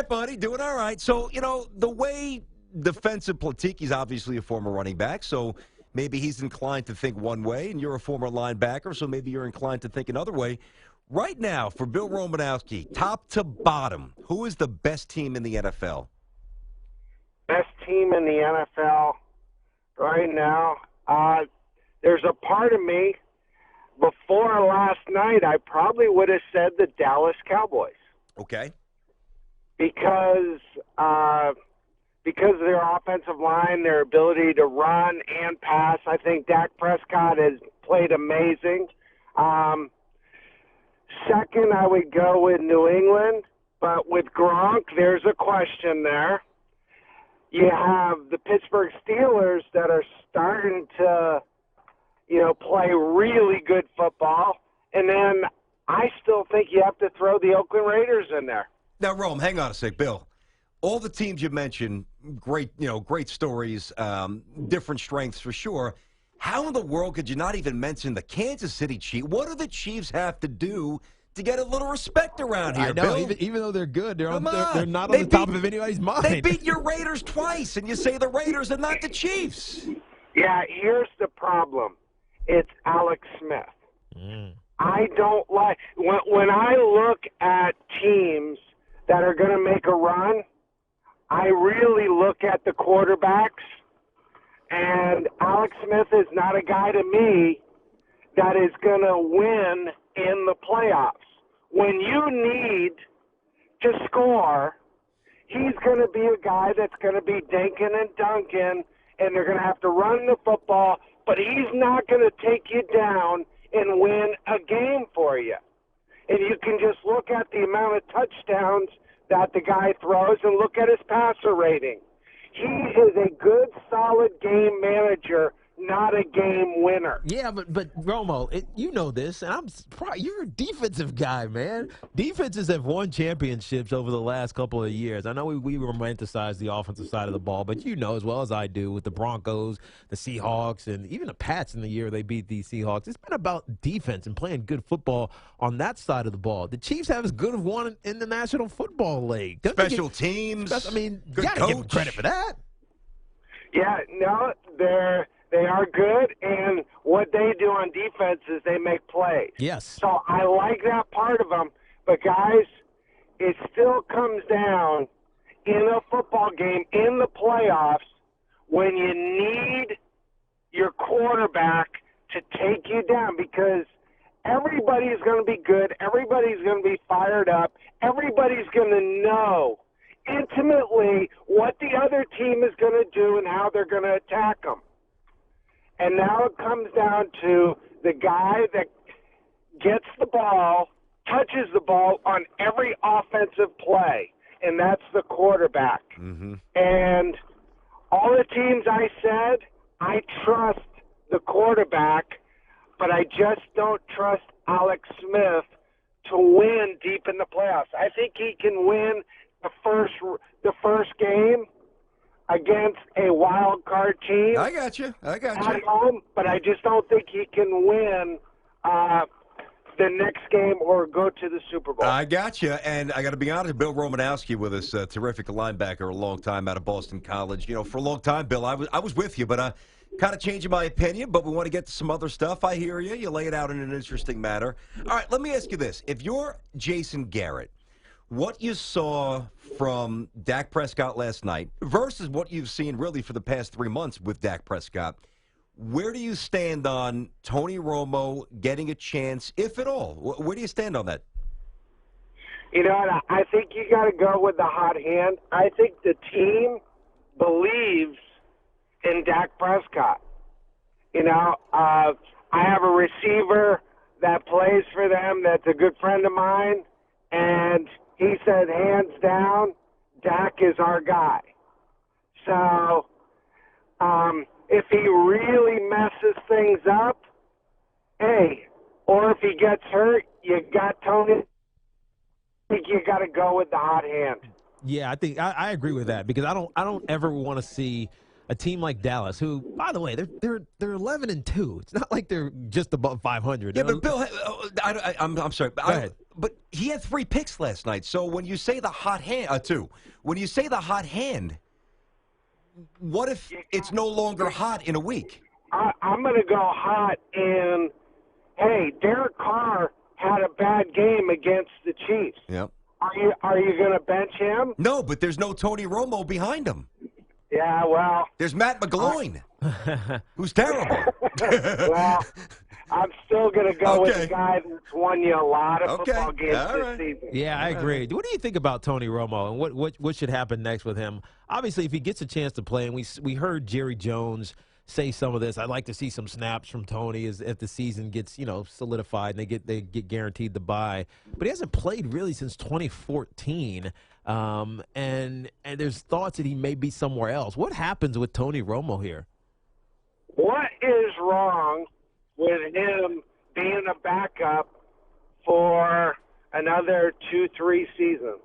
right, buddy. Doing all right. So, the way defensive Tiki's obviously a former running back, so maybe he's inclined to think one way, and you're a former linebacker, so maybe you're inclined to think another way. Right now, for Bill Romanowski, top to bottom, who is the best team in the NFL? Best team in the NFL right now. There's a part of me, before last night, I probably would have said the Dallas Cowboys. Okay. Because of their offensive line, their ability to run and pass, I think Dak Prescott has played amazing. Second, I would go with New England, but with Gronk, there's a question there. You have the Pittsburgh Steelers that are starting to, play really good football, and then I still think you have to throw the Oakland Raiders in there. Now, Rome, hang on a sec, Bill. All the teams you mentioned, great stories, different strengths for sure. How in the world could you not even mention the Kansas City Chiefs? What do the Chiefs have to do to get a little respect around here, I know, Bill? even though they're good, they're not on the top of anybody's mind. They beat your Raiders twice, and you say the Raiders and not the Chiefs. Yeah, here's the problem. It's Alex Smith. I don't like when I look at teams that are going to make a run, I really look at the quarterbacks, and Alex Smith is not a guy to me that is going to win in the playoffs. When you need to score, he's going to be a guy that's going to be dinking and dunking, and they're going to have to run the football, but he's not going to take you down and win a game for you. And you can just look at the amount of touchdowns that the guy throws and look at his passer rating. He is a good, solid game manager, not a game winner. Yeah, but Romo, you know this, and you're a defensive guy, man. Defenses have won championships over the last couple of years. I know we romanticize the offensive side of the ball, but you know as well as I do with the Broncos, the Seahawks, and even the Pats in the year they beat the Seahawks. It's been about defense and playing good football on that side of the ball. The Chiefs have as good of one in the National Football League. Special teams. I mean, you good got to coach. give them credit for that. Yeah, no, they are good, and what they do on defense is they make plays. Yes. So I like that part of them. But, guys, it still comes down in a football game, in the playoffs, when you need your quarterback to take you down, because everybody's going to be good. Everybody's going to be fired up. Everybody's going to know intimately what the other team is going to do and how they're going to attack them. And now it comes down to the guy that gets the ball, touches the ball on every offensive play, and that's the quarterback. Mm-hmm. And all the teams I said, I trust the quarterback, but I just don't trust Alex Smith to win deep in the playoffs. I think he can win the first game against a wild card team. I got you. At home, but I just don't think he can win the next game or go to the Super Bowl. I got you, and I got to be honest. Bill Romanowski with us, terrific linebacker, a long time out of Boston College. For a long time, Bill, I was with you, but kind of changing my opinion. But we want to get to some other stuff. I hear you. You lay it out in an interesting manner. All right, let me ask you this: if you're Jason Garrett, what you saw from Dak Prescott last night versus what you've seen really for the past 3 months with Dak Prescott, where do you stand on Tony Romo getting a chance, if at all? Where do you stand on that? I think you got to go with the hot hand. I think the team believes in Dak Prescott. I have a receiver that plays for them that's a good friend of mine, and he said, hands down, Dak is our guy. So if he really messes things up, or if he gets hurt, you got Tony. I think you got to go with the hot hand. Yeah, I think I agree with that because I don't ever want to see a team like Dallas, who, by the way, they're 11-2. It's not like they're just above 500. Yeah, but Bill, I'm sorry. Go ahead. But he had 3 picks last night. So when you say the hot hand, 2. When you say the hot hand, what if it's no longer hot in a week? I'm going to go hot in, hey, Derek Carr had a bad game against the Chiefs. Yep. Are you going to bench him? No, but there's no Tony Romo behind him. Yeah, well. There's Matt McGloin, who's terrible. Well, I'm still going to go with the guy that's won you a lot of football games this season. Yeah, I agree. What do you think about Tony Romo and what should happen next with him? Obviously, if he gets a chance to play, and we heard Jerry Jones say some of this, I'd like to see some snaps from Tony as if the season gets solidified and they get guaranteed the bye. But he hasn't played really since 2014, and there's thoughts that he may be somewhere else. What happens with Tony Romo here? What is wrong with him being a backup for another 2-3 seasons?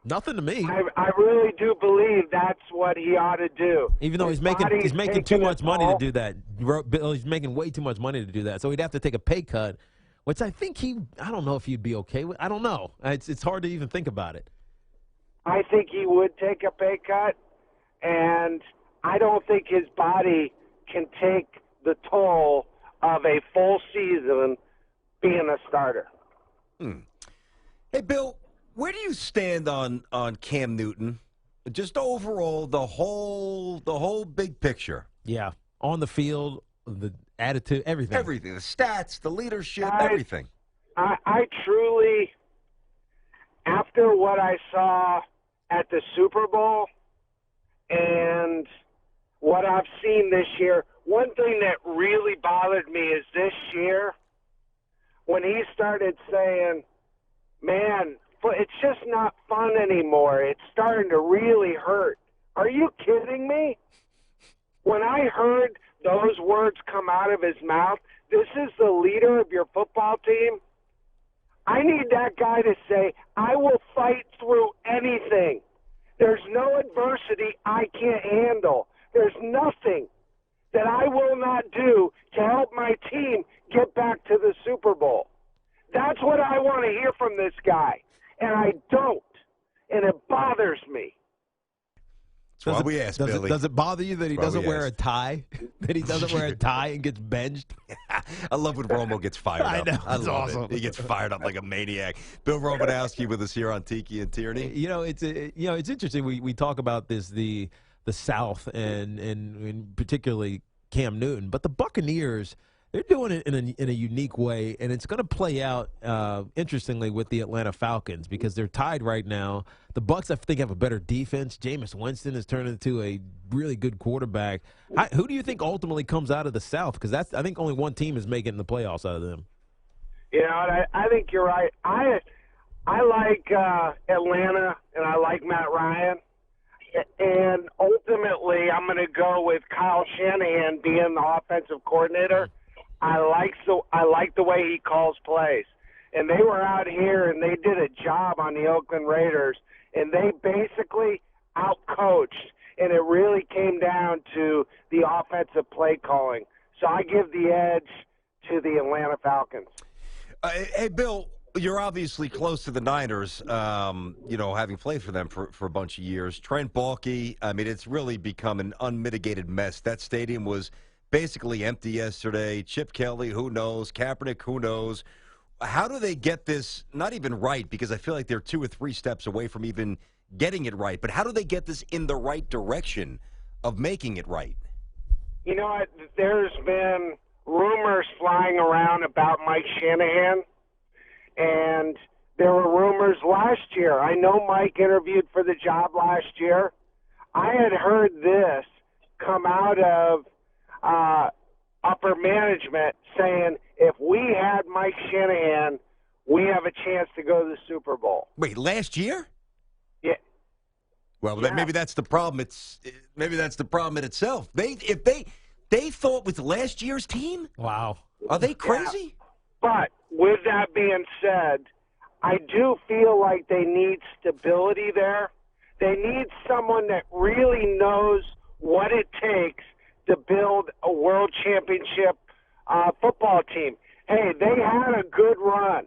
Nothing to me. I really do believe that's what he ought to do. Even though he's making too much money to do that. Bill, he's making way too much money to do that. So he'd have to take a pay cut, which I think I don't know if he'd be okay with. I don't know. It's hard to even think about it. I think he would take a pay cut, and I don't think his body can take the toll of a full season being a starter. Hey, Bill, where do you stand on Cam Newton? Just overall, the whole big picture. Yeah, on the field, the attitude, everything. Everything, the stats, the leadership, everything. I truly, after what I saw at the Super Bowl and what I've seen this year, one thing that really bothered me is this year when he started saying, man, it's just not fun anymore. It's starting to really hurt. Are you kidding me? When I heard those words come out of his mouth, this is the leader of your football team. I need that guy to say, I will fight through anything. There's no adversity I can't handle. There's nothing that I will not do to help my team get back to the Super Bowl. That's what I want to hear from this guy. And I don't. And it bothers me. That's why we asked, Billy. Does it bother you that he doesn't wear a tie? That he doesn't wear a tie and gets benched? I love when Romo gets fired up. I know. I love awesome. it. He gets fired up like a maniac. Bill Romanowski with us here on Tiki and Tierney. It's interesting. We talk about this the South and particularly Cam Newton, but the Buccaneers, they're doing it in a unique way, and it's going to play out interestingly with the Atlanta Falcons because they're tied right now. The Bucs, I think, have a better defense. Jameis Winston has turned into a really good quarterback. Who do you think ultimately comes out of the South? Because I think only one team is making the playoffs out of them. You know, I think you're right. I like Atlanta, and I like Matt Ryan. And ultimately, I'm going to go with Kyle Shanahan being the offensive coordinator. I like the way he calls plays. And they were out here, and they did a job on the Oakland Raiders, and they basically out-coached, and it really came down to the offensive play calling. So I give the edge to the Atlanta Falcons. Hey, Bill, you're obviously close to the Niners, having played for them for a bunch of years. Trent Baalke, I mean, it's really become an unmitigated mess. That stadium was basically empty yesterday. Chip Kelly, who knows? Kaepernick, who knows? How do they get this not even right? Because I feel like they're 2 or 3 steps away from even getting it right. But how do they get this in the right direction of making it right? You know what? There's been rumors flying around about Mike Shanahan. And there were rumors last year. I know Mike interviewed for the job last year. I had heard this come out of upper management saying, if we had Mike Shanahan, we have a chance to go to the Super Bowl. Wait, last year? Yeah. Well, maybe that's the problem. Maybe that's the problem in itself. If they thought with last year's team? Wow. Are they crazy? Yeah. But with that being said, I do feel like they need stability there. They need someone that really knows what it takes to build a world championship football team. Hey, they had a good run,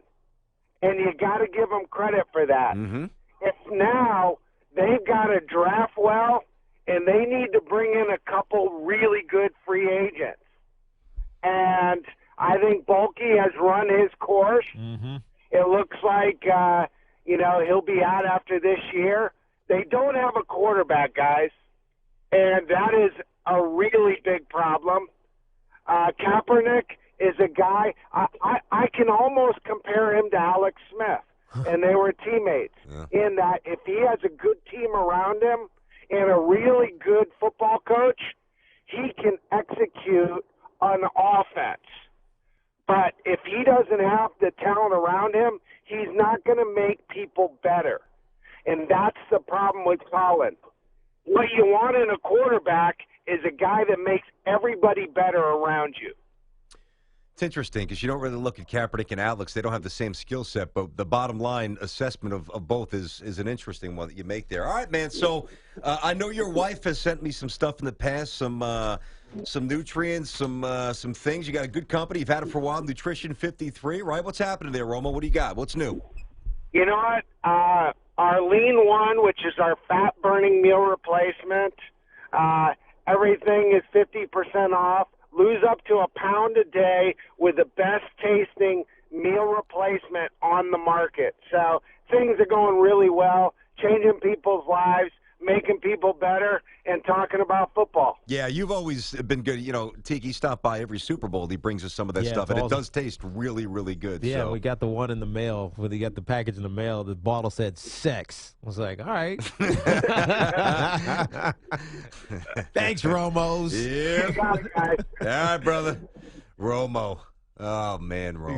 and you got to give them credit for that. Mm-hmm. If now they've got to draft well, and they need to bring in a couple really good free agents. And I think Bulky has run his course. Mm-hmm. It looks like, he'll be out after this year. They don't have a quarterback, guys, and that is a really big problem. Kaepernick is a guy, I can almost compare him to Alex Smith, and they were teammates, in that if he has a good team around him and a really good football coach, he can execute on offense. But if he doesn't have the talent around him, he's not going to make people better. And that's the problem with Colin. What you want in a quarterback is a guy that makes everybody better around you. It's interesting because you don't really look at Kaepernick and Alex. They don't have the same skill set, but the bottom line assessment of both is an interesting one that you make there. All right, man. So I know your wife has sent me some stuff in the past, some nutrients, some things. You got a good company. You've had it for a while. Nutrition 53, right? What's happening there, Romo? What do you got? What's new? You know what? Our Lean One, which is our fat-burning meal replacement, everything is 50% off. Lose up to a pound a day with the best-tasting meal replacement on the market. So things are going really well, changing people's lives, making people better, and talking about football. Yeah, you've always been good. You know, Tiki stopped by every Super Bowl. He brings us some of that stuff, and it does taste really, really good. Yeah, so. we got the one in the mail. When he got the package in the mail, the bottle said sex. I was like, all right. Thanks, Romos. Yeah. You got it, guys. All right, brother. Romo. Oh, man, Romo.